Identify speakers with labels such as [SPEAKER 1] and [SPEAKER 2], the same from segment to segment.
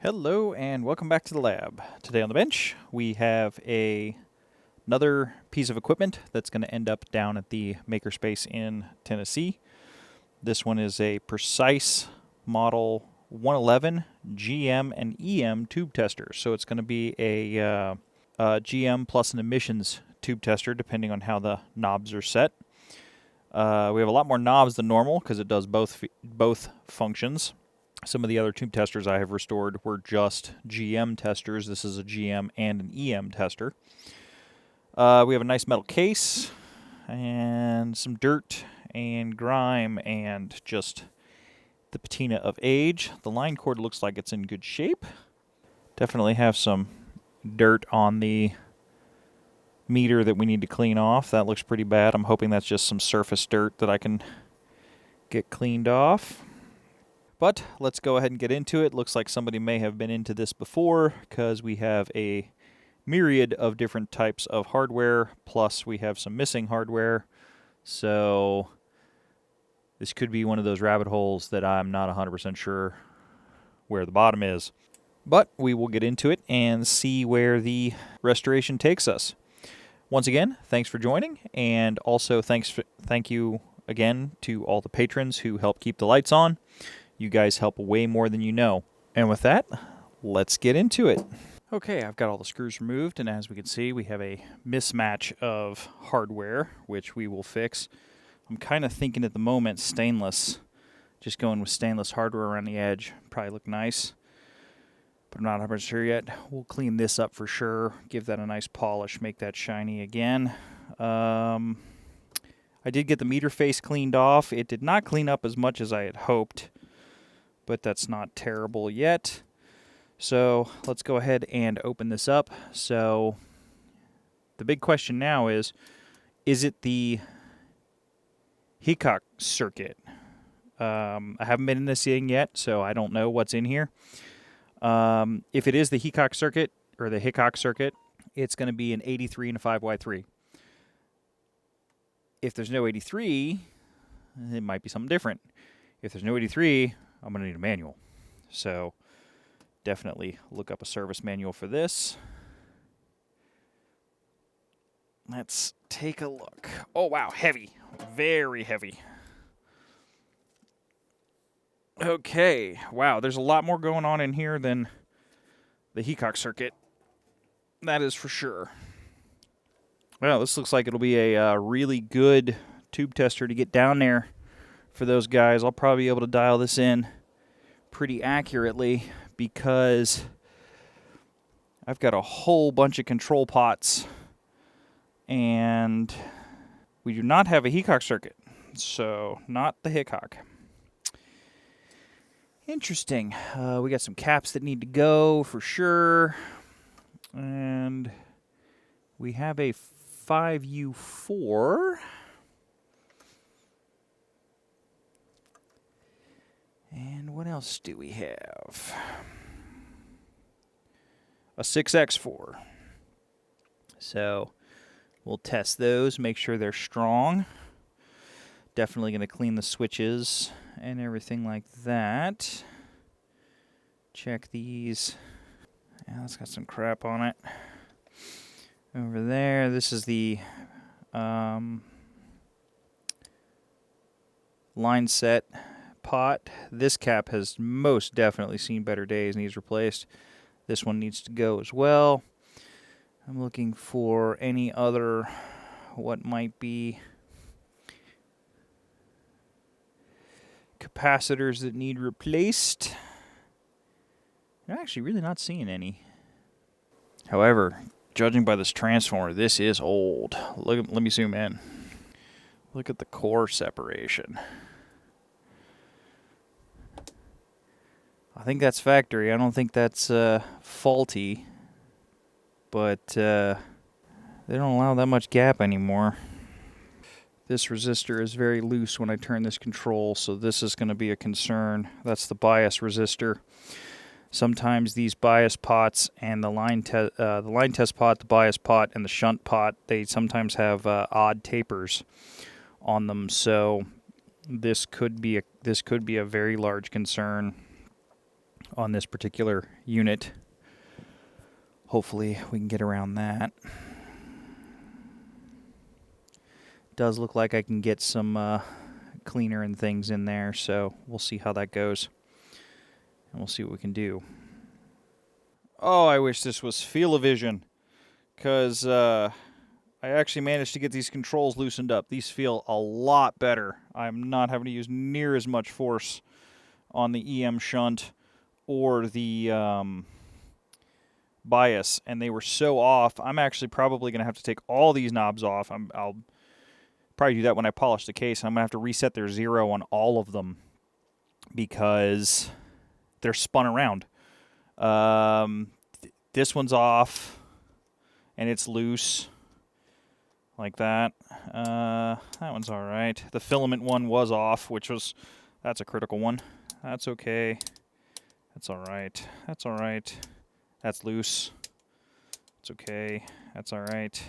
[SPEAKER 1] Hello and welcome back to the lab. Today on the bench we have another piece of equipment that's going to end up down at the makerspace in Tennessee. This one is a Precise Model 111 GM and EM tube tester. So it's going to be a GM plus an emissions tube tester depending on how the knobs are set. We have a lot more knobs than normal because it does both functions. Some of the other tube testers I have restored were just GM testers. This is a GM and an EM tester. We have a nice metal case and some dirt and grime and just the patina of age. The line cord looks like it's in good shape. Definitely have some dirt on the meter that we need to clean off. That looks pretty bad. I'm hoping that's just some surface dirt that I can get cleaned off. But let's go ahead and get into it. Looks like somebody may have been into this before because we have a myriad of different types of hardware, plus we have some missing hardware. So this could be one of those rabbit holes that I'm not 100% sure where the bottom is. But we will get into it and see where the restoration takes us. Once again, thanks for joining, and also thank you again to all the patrons who help keep the lights on. You guys help way more than you know. And with that, let's get into it. Okay, I've got all the screws removed, and as we can see, we have a mismatch of hardware, which we will fix. I'm kind of thinking at the moment stainless, just going with stainless hardware around the edge. Probably look nice, but I'm not 100% sure yet. We'll clean this up for sure, give that a nice polish, make that shiny again. I did get the meter face cleaned off. It did not clean up as much as I had hoped, but that's not terrible yet. So let's go ahead and open this up. So the big question now is it the Hickok circuit? I haven't been in this thing yet, so I don't know what's in here. If it is the Hickok circuit, or the Hickok circuit, it's going to be an 83 and a 5Y3. If there's no 83, it might be something different. If there's no 83, I'm going to need a manual. So definitely look up a service manual for this. Let's take a look. Oh, wow, heavy. Very heavy. Okay, wow, there's a lot more going on in here than the Hickok circuit. That is for sure. Well, this looks like it'll be a really good tube tester to get down there for those guys. I'll probably be able to dial this in pretty accurately because I've got a whole bunch of control pots and we do not have a Hickok circuit, so not the Hickok. Interesting. We got some caps that need to go for sure, and we have a 5U4. And what else do we have? A 6X4. So we'll test those, make sure they're strong. Definitely going to clean the switches and everything like that. Check these. Yeah, it's got some crap on it. Over there, this is the line set pot. This cap has most definitely seen better days, needs replaced. This one needs to go as well. I'm looking for any other, what might be capacitors that need replaced. I'm actually really not seeing any. However, judging by this transformer, this is old. Let me zoom in. Look at the core separation. I think that's factory. I don't think that's faulty, but they don't allow that much gap anymore. This resistor is very loose when I turn this control, so this is going to be a concern. That's the bias resistor. Sometimes these bias pots and the line test pot, the bias pot, and the shunt pot, they sometimes have odd tapers on them. So this could be a very large concern. on this particular unit. Hopefully we can get around that. Does look like I can get some cleaner and things in there, so we'll see how that goes. And we'll see what we can do. Oh, I wish this was Feel-O-Vision, because I actually managed to get these controls loosened up. These feel a lot better. I'm not having to use near as much force on the EM shunt or the bias, and they were so off. I'm actually probably going to have to take all these knobs off. I'll probably do that when I polish the case. I'm going to have to reset their 0 on all of them because they're spun around. This one's off, and it's loose, like that. That one's all right. The filament one was off, that's a critical one. That's okay. That's all right. That's all right. That's loose. It's okay. That's all right.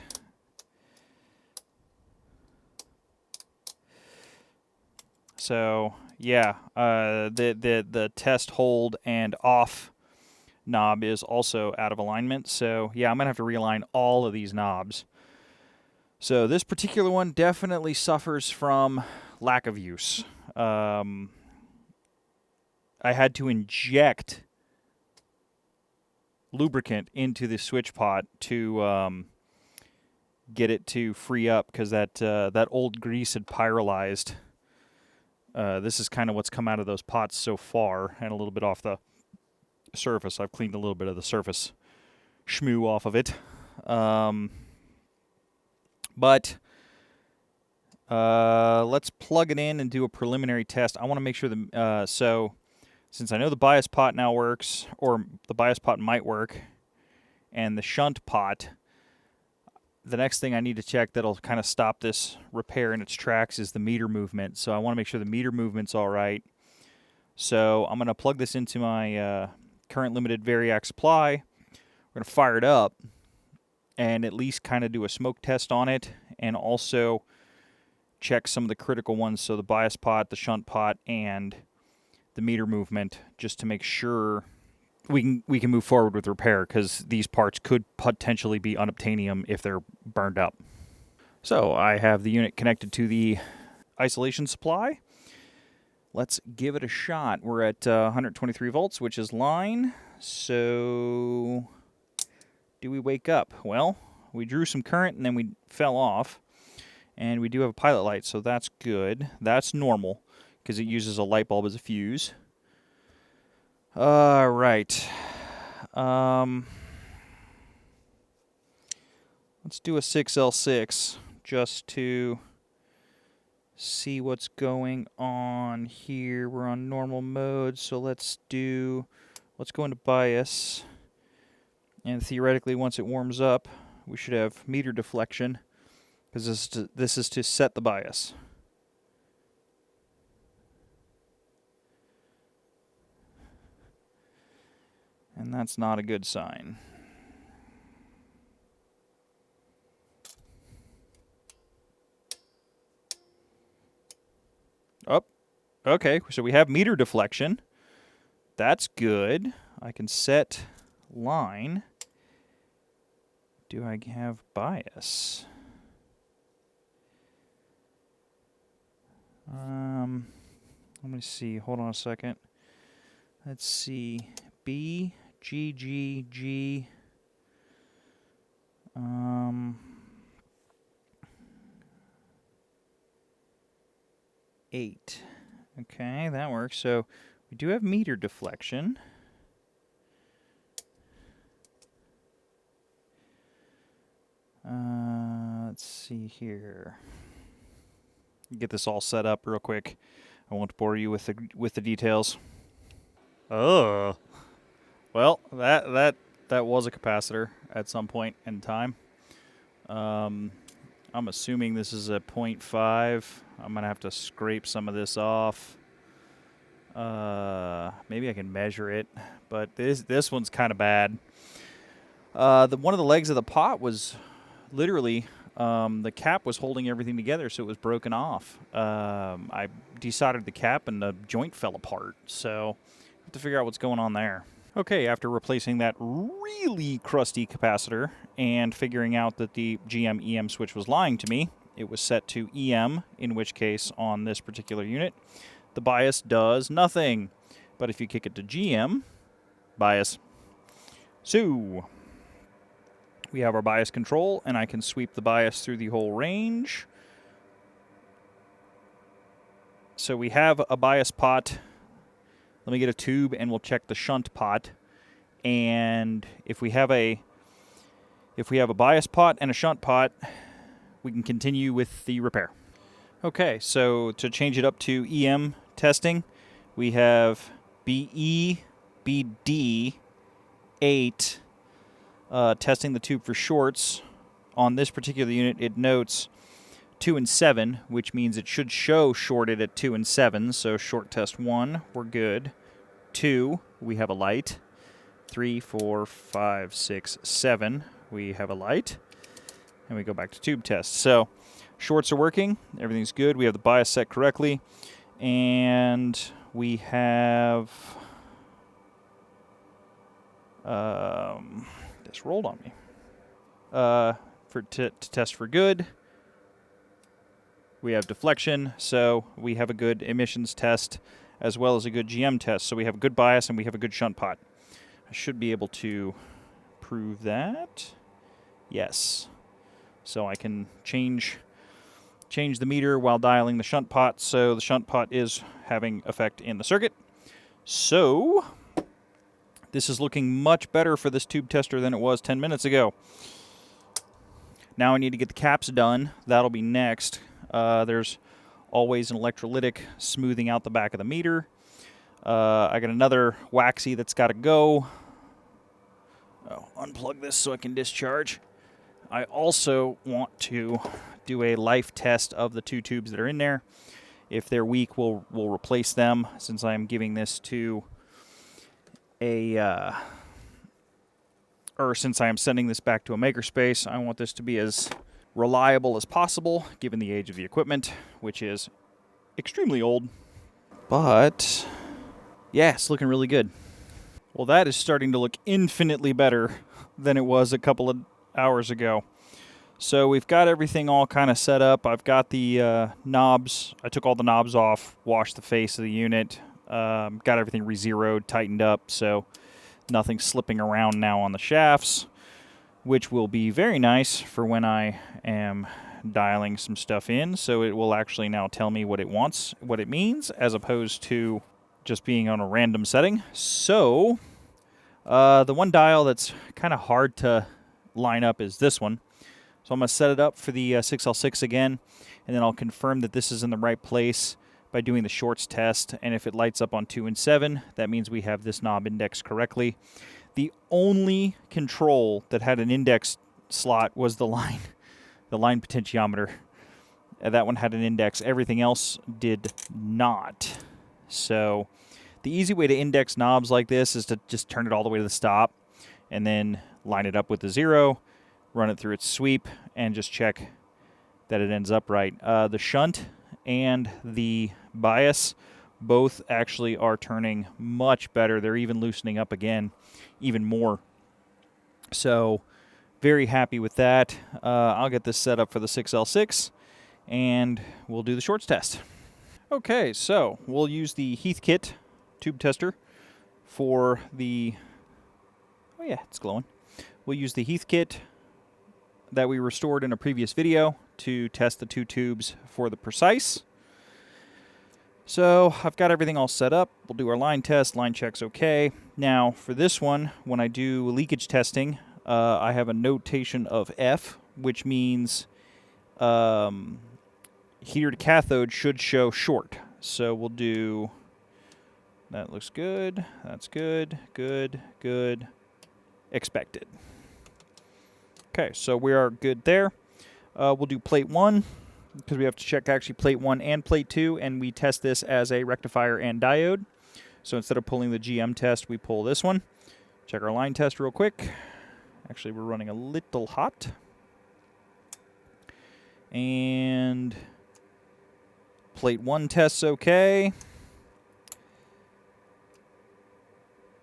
[SPEAKER 1] So yeah, the test hold and off knob is also out of alignment. So yeah, I'm gonna have to realign all of these knobs. So this particular one definitely suffers from lack of use. I had to inject lubricant into the switch pot to get it to free up because that old grease had pyrolyzed. This is kind of what's come out of those pots so far, and a little bit off the surface. I've cleaned a little bit of the surface schmoo off of it. But let's plug it in and do a preliminary test. I want to make sure so since I know the bias pot now works, or the bias pot might work, and the shunt pot, the next thing I need to check that'll kind of stop this repair in its tracks is the meter movement. So I want to make sure the meter movement's all right. So I'm going to plug this into my current limited Variac supply. We're going to fire it up and at least kind of do a smoke test on it, and also check some of the critical ones, so the bias pot, the shunt pot, and the meter movement, just to make sure we can move forward with repair, because these parts could potentially be unobtainium if they're burned up. So I have the unit connected to the isolation supply. Let's give it a shot. We're at 123 volts, which is line. So do we wake up? Well, we drew some current and then we fell off. And we do have a pilot light, so that's good. That's normal, because it uses a light bulb as a fuse. All right. Let's do a 6L6 just to see what's going on here. We're on normal mode, so let's go into bias. And theoretically, once it warms up, we should have meter deflection, because this is to set the bias. And that's not a good sign. Oh, okay, so we have meter deflection. That's good. I can set line. Do I have bias? Let me see. Hold on a second. Let's see. B, G, G, G. 8. Okay, that works. So we do have meter deflection. Let's see here. Get this all set up real quick. I won't bore you with the details. Oh, well, that was a capacitor at some point in time. I'm assuming this is a 0.5. I'm gonna have to scrape some of this off. Maybe I can measure it, but this one's kind of bad. One of the legs of the pot was literally the cap was holding everything together, so it was broken off. I desoldered the cap and the joint fell apart, so Have to figure out what's going on there. Okay, after replacing that really crusty capacitor and figuring out that the GM-EM switch was lying to me, it was set to EM, in which case on this particular unit, the bias does nothing. But if you kick it to GM, bias. So we have our bias control, and I can sweep the bias through the whole range. So we have a bias pot. Let me get a tube and we'll check the shunt pot. And if we have a bias pot and a shunt pot, we can continue with the repair. Okay, so to change it up to EM testing, we have BE, BD, 8 testing the tube for shorts. On this particular unit, it notes 2 and 7, which means it should show shorted at 2 and 7. So short test 1, we're good. 2, we have a light. 3, 4, 5, 6, 7, we have a light. And we go back to tube test. So shorts are working. Everything's good. We have the bias set correctly. And we have... this rolled on me. To test for good. We have deflection, so we have a good emissions test as well as a good GM test. So we have a good bias and we have a good shunt pot. I should be able to prove that. Yes. So I can change the meter while dialing the shunt pot, so the shunt pot is having effect in the circuit. So this is looking much better for this tube tester than it was 10 minutes ago. Now I need to get the caps done. That'll be next. There's always an electrolytic smoothing out the back of the meter. I got another waxy that's got to go. Oh, unplug this so I can discharge. I also want to do a life test of the 2 tubes that are in there. If they're weak, we'll replace them. Since I'm giving this to since I am sending this back to a makerspace, I want this to be as reliable as possible, given the age of the equipment, which is extremely old. But yeah, it's looking really good. Well, that is starting to look infinitely better than it was a couple of hours ago. So we've got everything all kind of set up. I've got the knobs. I took all the knobs off, washed the face of the unit, got everything re-zeroed, tightened up, so nothing's slipping around now on the shafts, which will be very nice for when I am dialing some stuff in. So it will actually now tell me what it wants, what it means, as opposed to just being on a random setting. So the one dial that's kind of hard to line up is this one. So I'm going to set it up for the 6L6 again, and then I'll confirm that this is in the right place by doing the shorts test. And if it lights up on 2 and 7, that means we have this knob indexed correctly. The only control that had an index slot was the line potentiometer. That one had an index. Everything else did not. So the easy way to index knobs like this is to just turn it all the way to the stop and then line it up with the 0, run it through its sweep, and just check that it ends up right. The shunt and the bias both actually are turning much better. They're even loosening up again, even more. So very happy with that. I'll get this set up for the 6L6, and we'll do the shorts test. Okay, so we'll use the Heathkit tube tester for the... Oh yeah, it's glowing. We'll use the Heathkit that we restored in a previous video to test the 2 tubes for the precise. So I've got everything all set up. We'll do our line test. Line check's okay. Now for this one, when I do leakage testing, I have a notation of F, which means heater to cathode should show short. So we'll do... That looks good. That's good. Good. Good. Expected. Okay, so we are good there. We'll do plate 1, because we have to check actually plate 1 and plate 2, and we test this as a rectifier and diode. So instead of pulling the GM test, we pull this one. Check our line test real quick. Actually, we're running a little hot. And plate 1 tests okay.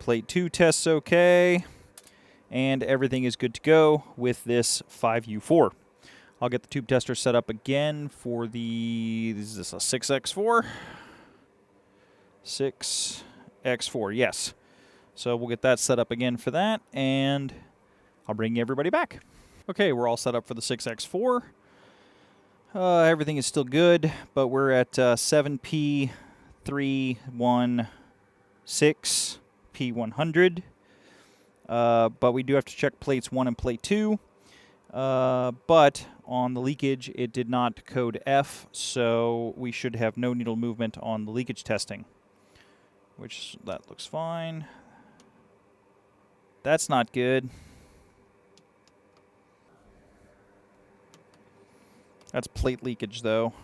[SPEAKER 1] Plate 2 tests okay. And everything is good to go with this 5U4. I'll get the tube tester set up again for the, is this a 6X4? 6X4, yes. So we'll get that set up again for that, and I'll bring everybody back. Okay, we're all set up for the 6X4. Everything is still good, but we're at 7P316 P100. But we do have to check plates 1 and plate 2. But on the leakage, it did not code F, so we should have no needle movement on the leakage testing, which that looks fine. That's not good. That's plate leakage, though.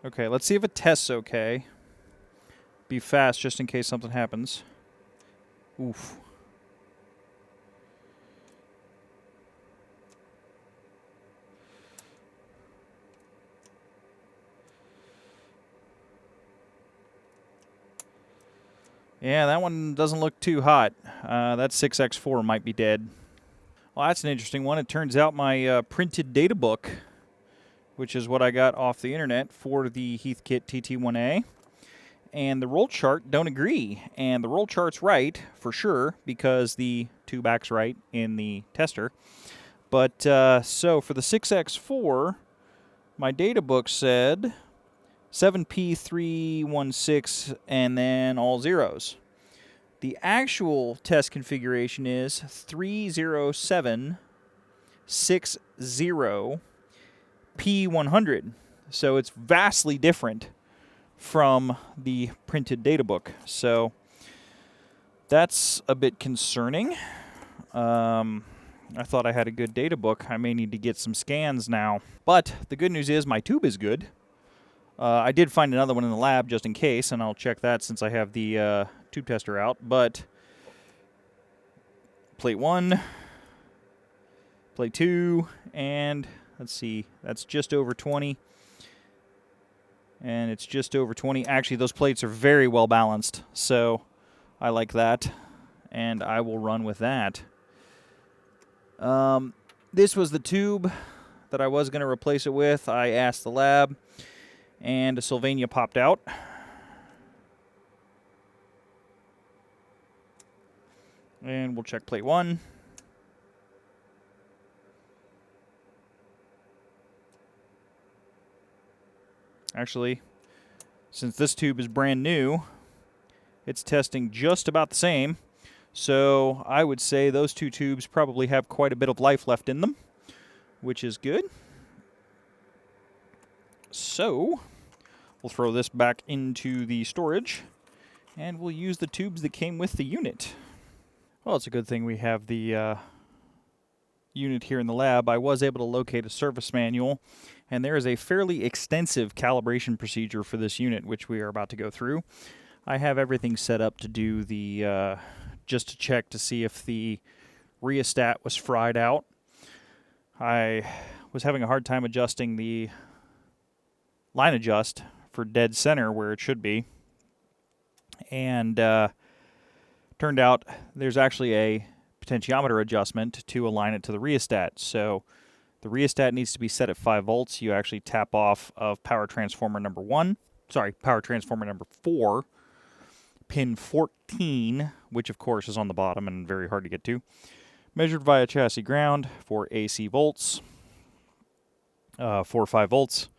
[SPEAKER 1] Okay, let's see if it tests okay. Be fast just in case something happens. Oof. Yeah, that one doesn't look too hot. That 6X4 might be dead. Well, that's an interesting one. It turns out my printed data book, which is what I got off the internet for the Heathkit TT1A, and the roll chart don't agree. And the roll chart's right, for sure, because the tube acts right in the tester. But, so for the 6X4, my data book said 7P316 and then all zeros. The actual test configuration is 30760 P100. So it's vastly different from the printed data book. So that's a bit concerning. I thought I had a good data book. I may need to get some scans now. But the good news is my tube is good. I did find another one in the lab just in case, and I'll check that since I have the tube tester out. But plate 1, plate 2, and let's see, that's just over 20. And it's just over 20. Actually, those plates are very well balanced, so I like that, and I will run with that. This was the tube that I was going to replace it with. I asked the lab, and a Sylvania popped out. And we'll check plate 1. Actually, since this tube is brand new, it's testing just about the same. So I would say those two tubes probably have quite a bit of life left in them, which is good. So we'll throw this back into the storage, and we'll use the tubes that came with the unit. Well, it's a good thing we have the unit here in the lab. I was able to locate a service manual, and there is a fairly extensive calibration procedure for this unit, which we are about to go through. I have everything set up to do the, just to check to see if the rheostat was fried out. I was having a hard time adjusting the line adjust for dead center where it should be. And turned out there's actually a potentiometer adjustment to align it to the rheostat. So the rheostat needs to be set at 5 volts. You actually tap off of power transformer number 4, pin 14, which of course is on the bottom and very hard to get to. Measured via chassis ground for AC volts, 4 or 5 volts.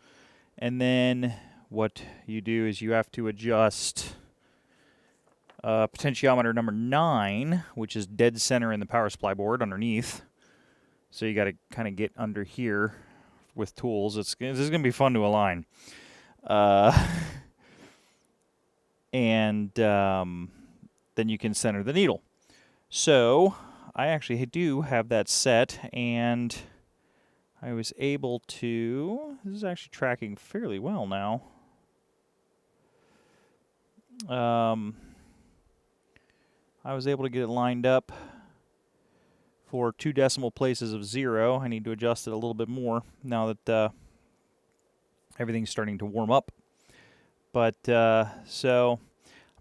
[SPEAKER 1] And then what you do is you have to adjust potentiometer number 9, which is dead center in the power supply board underneath. So you got to kind of get under here with tools. This is going to be fun to align. And then you can center the needle. So I actually do have that set, and I was able to, this is actually tracking fairly well now. I was able to get it lined up for 2 decimal places of 0. I need to adjust it a little bit more now that everything's starting to warm up. But so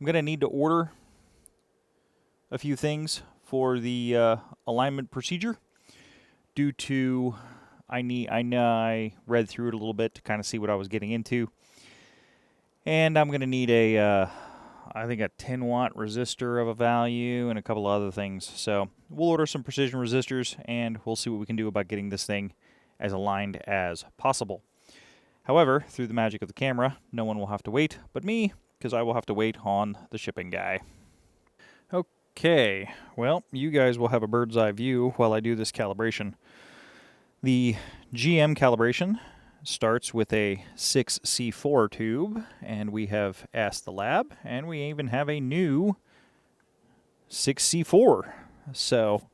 [SPEAKER 1] I'm going to need to order a few things for the alignment procedure due to I read through it a little bit to kind of see what I was getting into. And I'm going to need I think a 10 watt resistor of a value and a couple of other things. So we'll order some precision resistors and we'll see what we can do about getting this thing as aligned as possible. However, through the magic of the camera, no one will have to wait but me, because I will have to wait on the shipping guy. Okay, well, you guys will have a bird's eye view while I do this calibration. The GM calibration starts with a 6C4 tube, and we have asked the lab, and we even have a new 6C4. So,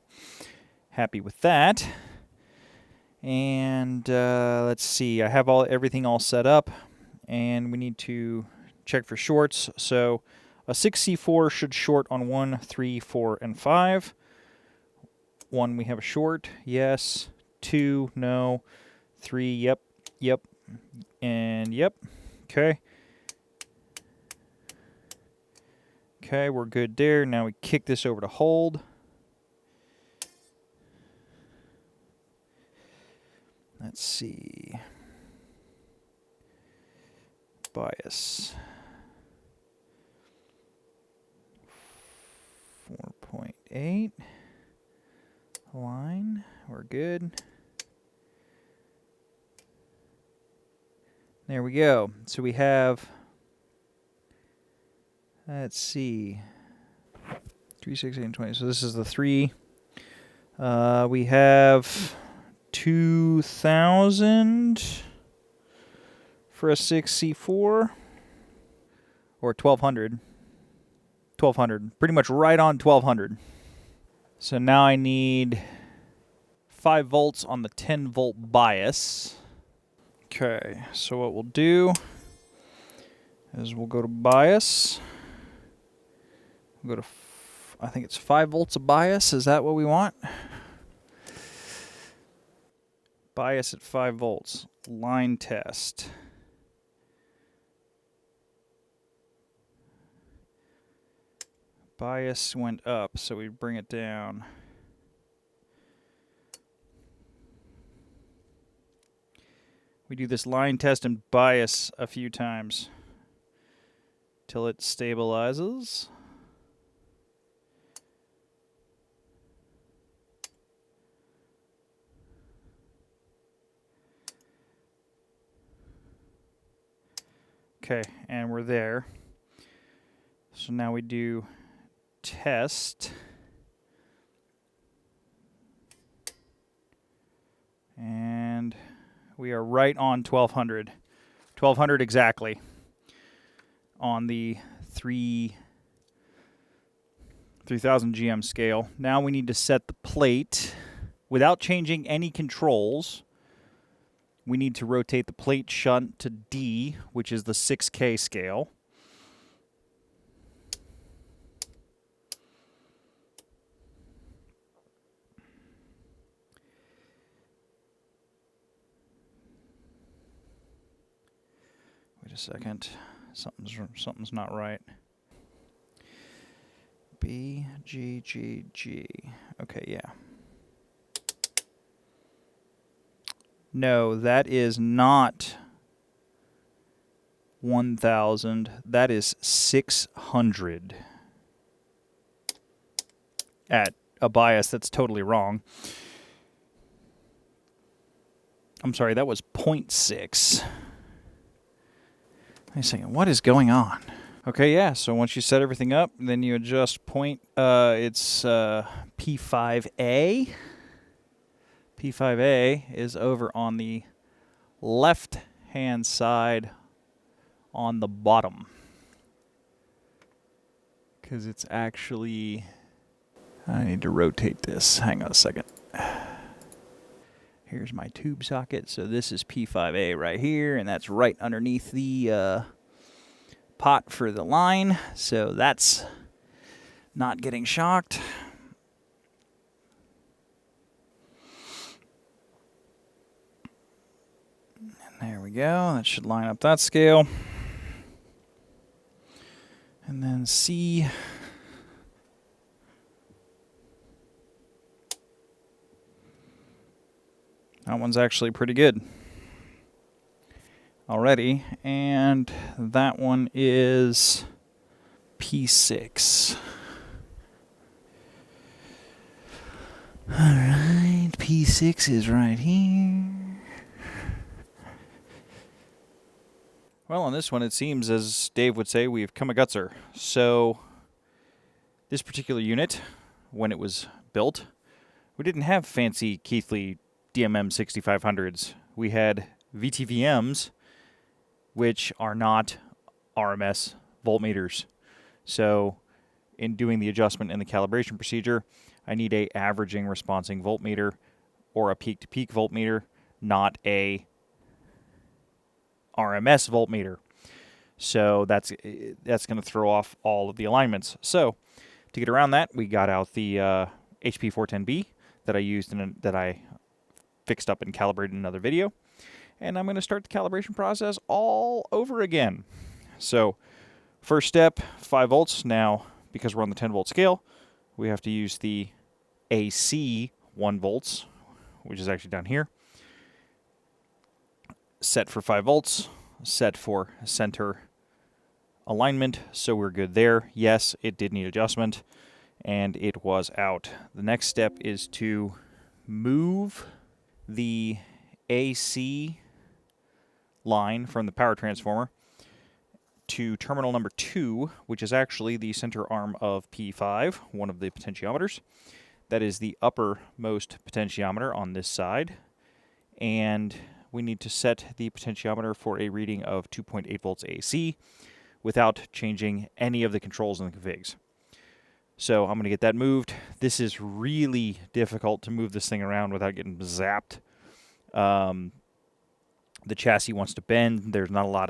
[SPEAKER 1] happy with that. And let's see, I have everything all set up, and we need to check for shorts. So a 6C4 should short on 1, 3, 4, and 5. 1, we have a short, yes. 2, no. 3, yep, and yep. Okay. Okay, we're good there. Now we kick this over to hold. Let's see. Bias. 4.8. Line. We're good. There we go. So we have, let's see, 3, 6, 8, and 20. So this is the 3. We have 2,000 for a 6C4, or 1,200. 1,200. Pretty much right on 1,200. So now I need 5 volts on the 10 volt bias. Okay, so what we'll do is we'll go to bias. We'll go to, I think it's 5 volts of bias. Is that what we want? Bias at 5 volts. Line test. Bias went up, so we bring it down. We do this line test and bias a few times till it stabilizes. Okay, and we're there. So now we do test. And we are right on 1,200. 1,200 exactly on the 3000 GM scale. Now we need to set the plate without changing any controls. We need to rotate the plate shunt to D, which is the 6K scale. Wait a second. Something's not right. B, G, G, G. Okay, yeah. No, that is not 1,000. That is 600. At a bias that's totally wrong. I'm sorry, that was 0.6. Wait a second, what is going on? Okay, yeah, so once you set everything up, then you adjust point, it's P5A. P5A is over on the left-hand side on the bottom. Because it's actually, I need to rotate this. Hang on a second. Here's my tube socket. So this is P5A right here, and that's right underneath the pot for the line. So that's not getting shocked. And there we go. That should line up that scale. And then can see. That one's actually pretty good already, and that one is P6. Alright, P6 is right here. Well, on this one, it seems, as Dave would say, we've come a gutser. So, this particular unit, when it was built, we didn't have fancy Keithley DMM 6500s. We had VTVMs, which are not RMS voltmeters. So, in doing the adjustment in the calibration procedure, I need a averaging responsing voltmeter or a peak-to-peak voltmeter, not a RMS voltmeter. So that's going to throw off all of the alignments. So to get around that, we got out the HP 410B that I used that I fixed up and calibrated in another video, and I'm going to start the calibration process all over again. So first step, 5 volts. Now, because we're on the 10 volt scale, we have to use the AC 1 volts, which is actually down here. Set for 5 volts, set for center alignment, so we're good there. Yes, it did need adjustment, and it was out. The next step is to move the AC line from the power transformer to terminal number 2, which is actually the center arm of P5, one of the potentiometers. That is the uppermost potentiometer on this side, and we need to set the potentiometer for a reading of 2.8 volts AC without changing any of the controls in the configs. So I'm going to get that moved. This is really difficult to move this thing around without getting zapped. The chassis wants to bend. There's not a lot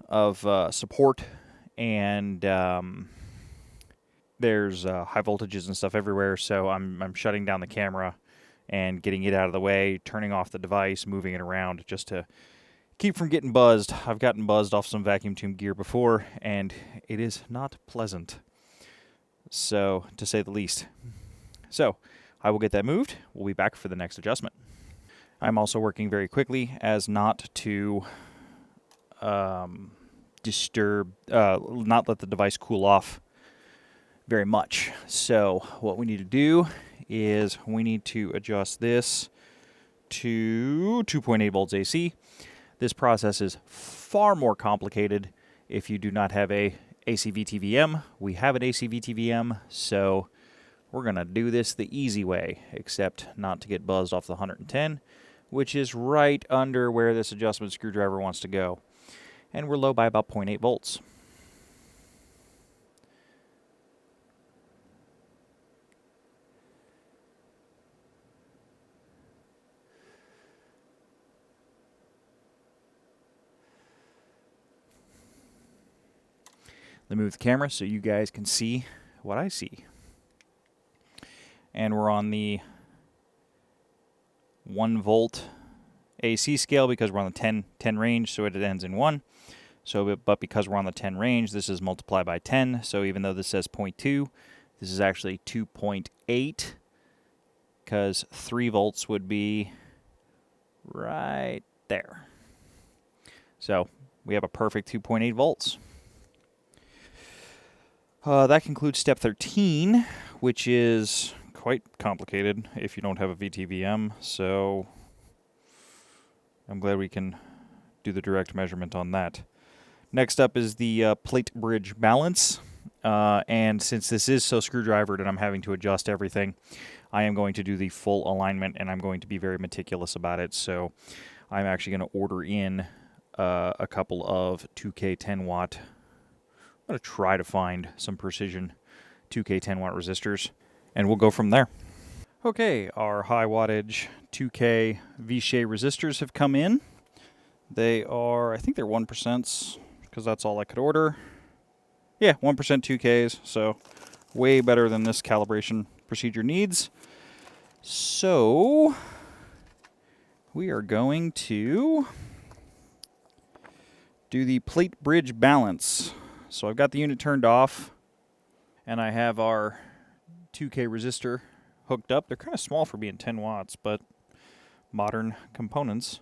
[SPEAKER 1] of support, and there's high voltages and stuff everywhere. So I'm shutting down the camera and getting it out of the way, turning off the device, moving it around just to keep from getting buzzed. I've gotten buzzed off some vacuum tube gear before, and it is not pleasant, so to say the least. So I will get that moved. We'll be back for the next adjustment. I'm also working very quickly as not to disturb, not let the device cool off very much. So what we need to do is we need to adjust this to 2.8 volts AC. This process is far more complicated if you do not have a AC VTVM. We have an AC VTVM, so we're going to do this the easy way, except not to get buzzed off the 110, which is right under where this adjustment screwdriver wants to go. And we're low by about 0.8 volts. Let me move the camera so you guys can see what I see. And we're on the 1 volt AC scale because we're on the 10 range, so it ends in 1. So, but because we're on the 10 range, this is multiplied by 10. So even though this says 0.2, this is actually 2.8, because 3 volts would be right there. So we have a perfect 2.8 volts. That concludes step 13, which is quite complicated if you don't have a VTVM, so I'm glad we can do the direct measurement on that. Next up is the plate bridge balance, and since this is so screwdrivered and I'm having to adjust everything, I am going to do the full alignment, and I'm going to be very meticulous about it, so I'm actually going to order in a couple of 2K 10 watt. I'm going to try to find some precision 2K 10 watt resistors, and we'll go from there. Okay, our high wattage 2K V-Shay resistors have come in. They are, I think they're 1%, because that's all I could order. Yeah, 1% 2Ks, so way better than this calibration procedure needs. So we are going to do the plate bridge balance. So I've got the unit turned off, and I have our 2K resistor hooked up. They're kind of small for being 10 watts, but modern components.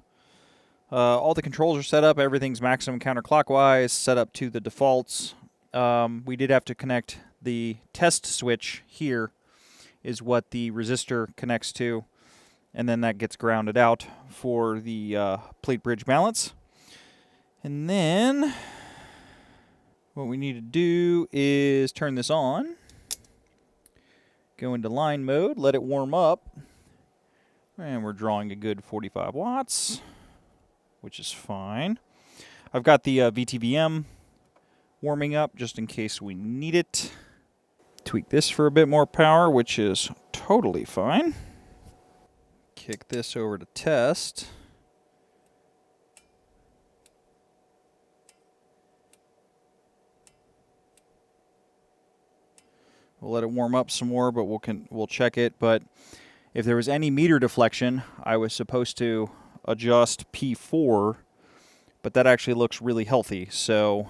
[SPEAKER 1] All the controls are set up. Everything's maximum counterclockwise, set up to the defaults. We did have to connect the test switch here, is what the resistor connects to, and then that gets grounded out for the plate bridge balance. And then what we need to do is turn this on, go into line mode, let it warm up, and we're drawing a good 45 watts, which is fine. I've got the VTVM warming up just in case we need it. Tweak this for a bit more power, which is totally fine. Kick this over to test. We'll let it warm up some more, but we'll check it. But if there was any meter deflection, I was supposed to adjust P4, but that actually looks really healthy. So,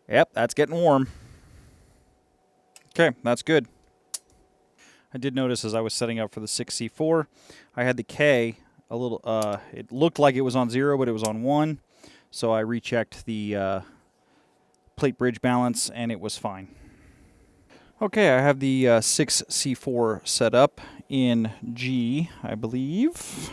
[SPEAKER 1] yep, that's getting warm. Okay, that's good. I did notice as I was setting up for the 6C4, I had the K a little, it looked like it was on 0, but it was on 1. So I rechecked the plate bridge balance, and it was fine. Okay, I have the 6C4 set up in G, I believe.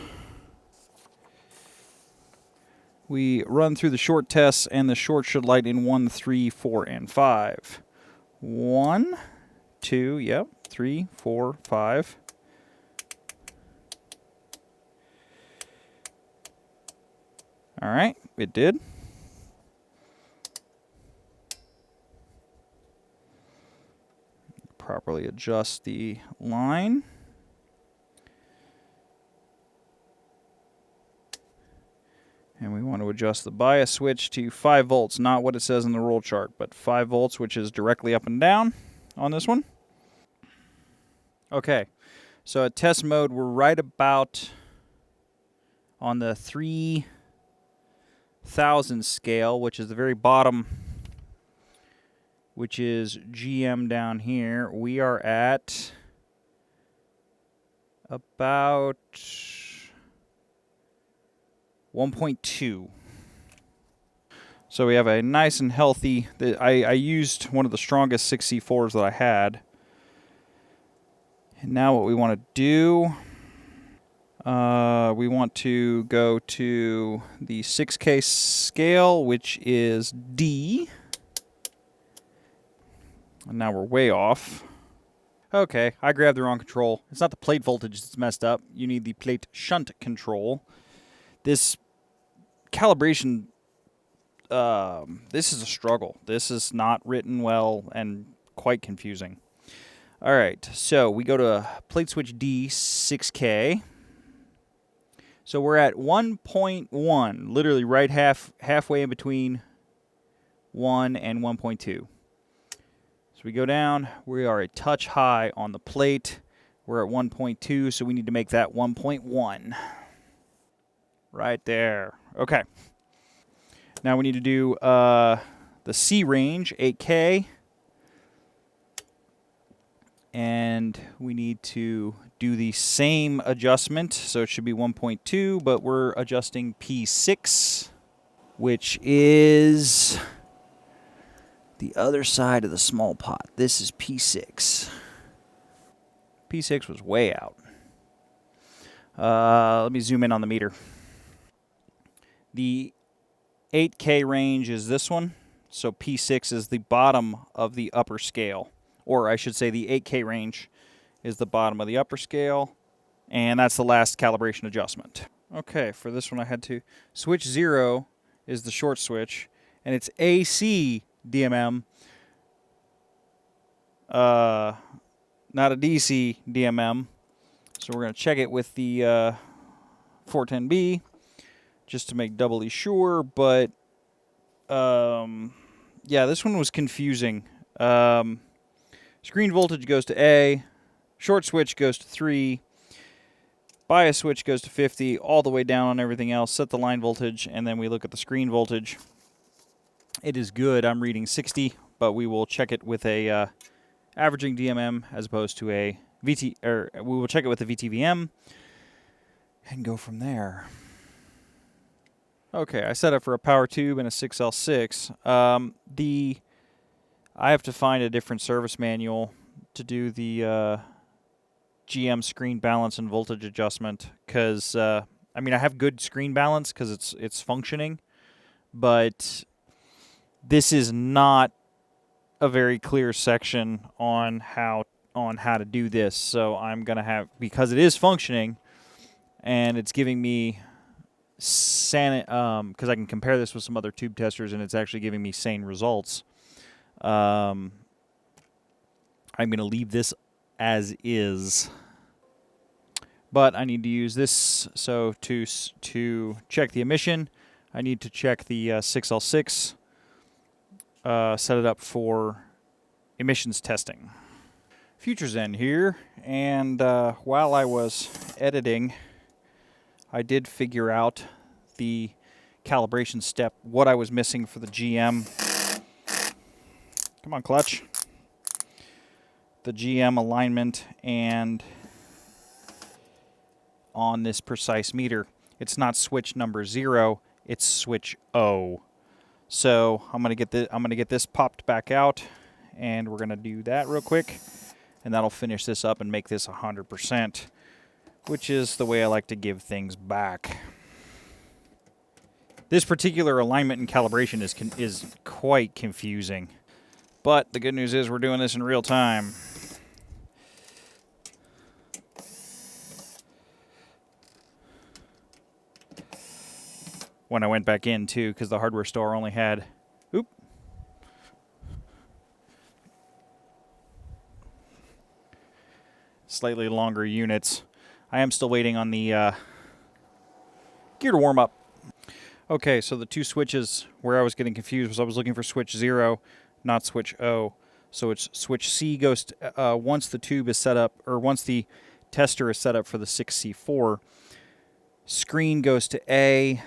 [SPEAKER 1] We run through the short tests, and the short should light in 1, 3, 4, and 5. 1, 2, yep, 3, 4, 5. All right, it did. Properly adjust the line. And we want to adjust the bias switch to 5 volts, not what it says in the roll chart, but 5 volts, which is directly up and down on this one. Okay, so at test mode, we're right about on the 3000 scale, which is the very bottom, which is GM down here. We are at about 1.2. So we have a nice and healthy, I used one of the strongest 6C4s that I had. And now what we want to do, we want to go to the 6K scale, which is D. And now we're way off. Okay, I grabbed the wrong control. It's not the plate voltage that's messed up. You need the plate shunt control. This calibration, this is a struggle. This is not written well and quite confusing. All right, so we go to plate switch D, 6K. So we're at 1.1, literally right halfway in between 1 and 1.2. So we go down, we are a touch high on the plate. We're at 1.2, so we need to make that 1.1. Right there. Okay. Now we need to do the C range, 8K. And we need to do the same adjustment. So it should be 1.2, but we're adjusting P6, which is the other side of the small pot. This is P6. P6 was way out. Let me zoom in on the meter. The 8K range is this one. So P6 is the bottom of the upper scale. Or I should say the 8K range is the bottom of the upper scale. And that's the last calibration adjustment. Okay, for this one I had to switch 0 is the short switch. And it's AC DMM, not a DC DMM. So we're going to check it with the 410B just to make doubly sure. But yeah, this one was confusing. Screen voltage goes to A, short switch goes to 3, Bias switch goes to 50, all the way down on everything else, set the line voltage, and then we look at the screen voltage. It is good. I'm reading 60, but we will check it with a averaging DMM as opposed to a VT, or we will check it with a VTVM and go from there. Okay, I set up for a power tube and a 6L6. I have to find a different service manual to do the GM screen balance and voltage adjustment, because I mean, I have good screen balance because it's functioning, but this is not a very clear section on how to do this. So I'm gonna have, because it is functioning and it's giving me because I can compare this with some other tube testers and it's actually giving me sane results. I'm gonna leave this as is, but I need to use this. So to check the emission, I need to check the 6L6, set it up for emissions testing. Future's End here, and while I was editing, I did figure out the calibration step, what I was missing for the GM. Come on, clutch. The GM alignment and on this precise meter. It's not switch number 0, it's switch O. So I'm gonna get this popped back out, and we're gonna do that real quick, and that'll finish this up and make this 100%, which is the way I like to give things back. This particular alignment and calibration is quite confusing, but the good news is we're doing this in real time. When I went back in too, because the hardware store only had, slightly longer units. I am still waiting on the gear to warm up. Okay, so the two switches where I was getting confused was I was looking for switch 0, not switch O. So it's switch C goes to, once the tube is set up, or once the tester is set up for the 6C4, screen goes to A,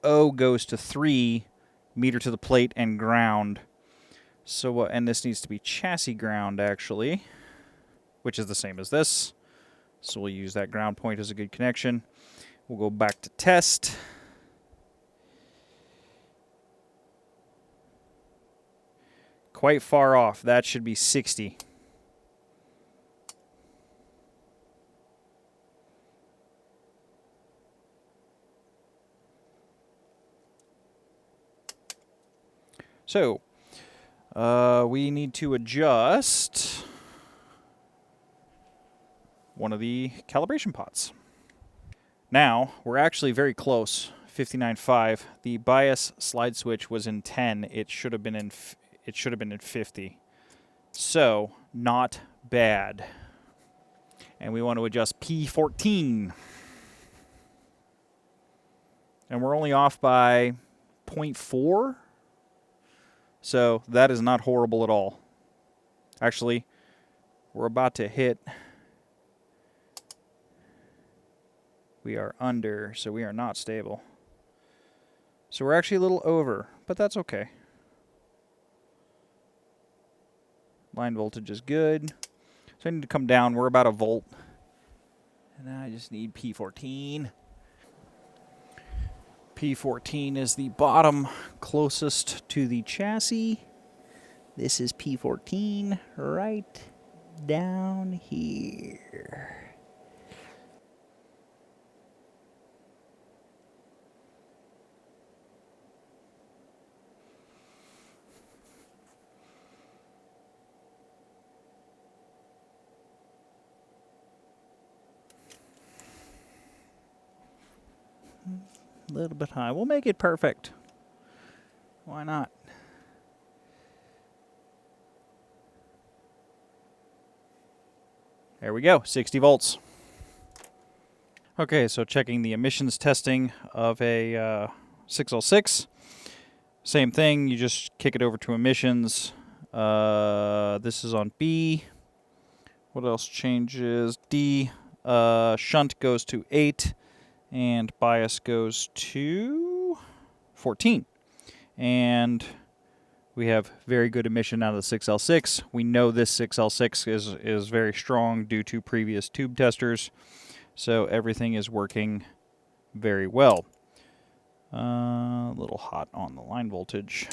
[SPEAKER 1] O goes to 3, meter to the plate, and ground. So, and this needs to be chassis ground, actually, which is the same as this. So we'll use that ground point as a good connection. We'll go back to test. Quite far off. That should be 60. So, we need to adjust one of the calibration pots. Now, we're actually very close, 59.5. The bias slide switch was in 10. It should have been in 50. So, not bad. And we want to adjust P14. And we're only off by 0.4. So that is not horrible at all. Actually, we're about to hit. We are under, so we are not stable. So we're actually a little over, but that's okay. Line voltage is good. So I need to come down. We're about a volt. And I just need P14. P14 is the bottom closest to the chassis. This is P14 right down here. A little bit high. We'll make it perfect. Why not? There we go, 60 volts. Okay, so checking the emissions testing of a 606. Same thing, you just kick it over to emissions. This is on B. What else changes? D, shunt goes to 8, and bias goes to 14. And we have very good emission out of the 6L6. We know this 6L6 is very strong due to previous tube testers, so everything is working very well. A little hot on the line voltage.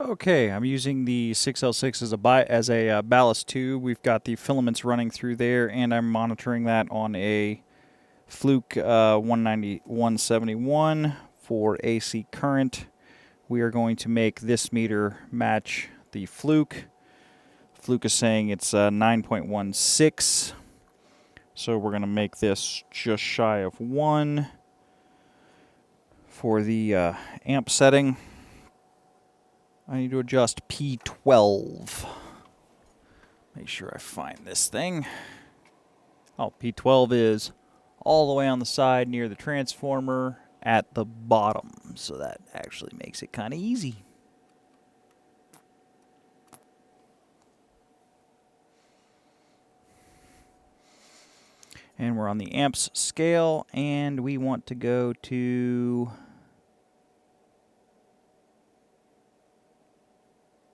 [SPEAKER 1] Okay, I'm using the 6L6 as a ballast tube. We've got the filaments running through there, and I'm monitoring that on a Fluke 171 for AC current. We are going to make this meter match the Fluke. Fluke is saying it's 9.16, so we're going to make this just shy of 1 for the amp setting. I need to adjust P12. Make sure I find this thing. Oh, P12 is all the way on the side near the transformer at the bottom, so that actually makes it kind of easy. And we're on the amps scale, and we want to go to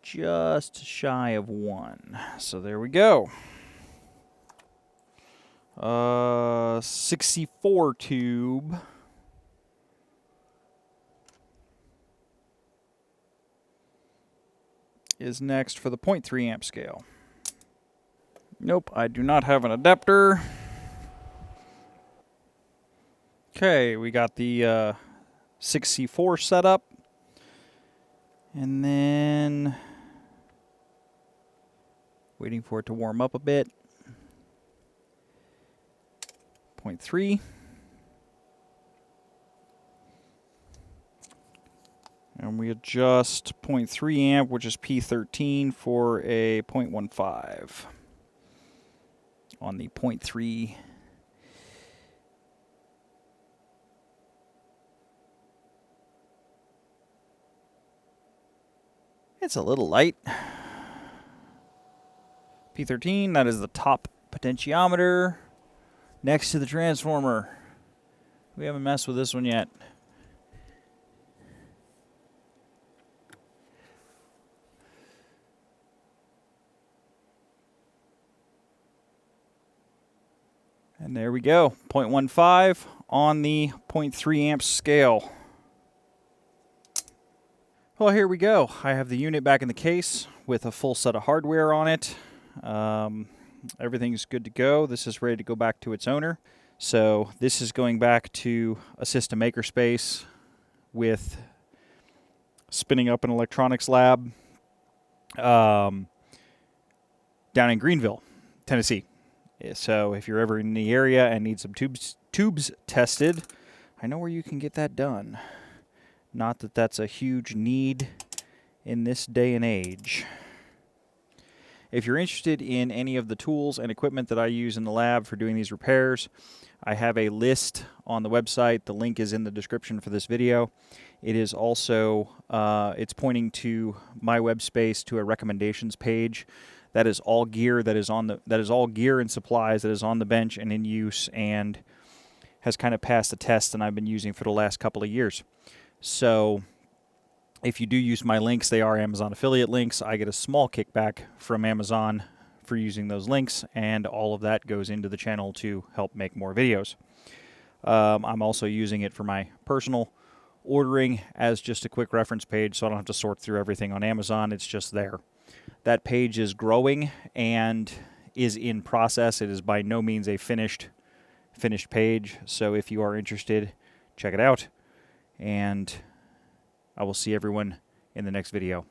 [SPEAKER 1] just shy of 1. So there we go. 64 tube. Is next for the 0.3 amp scale. Nope, I do not have an adapter. Okay, we got the 6C4 set up. And then waiting for it to warm up a bit. 0.3. And we adjust 0.3 amp, which is P13, for a 0.15 on the 0.3. It's a little light. P13, that is the top potentiometer next to the transformer. We haven't messed with this one yet. And there we go, 0.15 on the 0.3 amps scale. Well, here we go. I have the unit back in the case with a full set of hardware on it. Everything's good to go. This is ready to go back to its owner. So this is going back to assist a makerspace with spinning up an electronics lab down in Greenville, Tennessee. So if you're ever in the area and need some tubes tested, I know where you can get that done. Not that that's a huge need in this day and age. If you're interested in any of the tools and equipment that I use in the lab for doing these repairs, I have a list on the website. The link is in the description for this video. It is also, it's pointing to my web space to a recommendations page. That is all gear that is all gear and supplies that is on the bench and in use and has kind of passed the test and I've been using for the last couple of years. So if you do use my links, they are Amazon affiliate links. I get a small kickback from Amazon for using those links, and all of that goes into the channel to help make more videos. I'm also using it for my personal ordering as just a quick reference page, so I don't have to sort through everything on Amazon. It's just there. That page is growing and is in process. It is by no means a finished page, so if you are interested, check it out. And I will see everyone in the next video.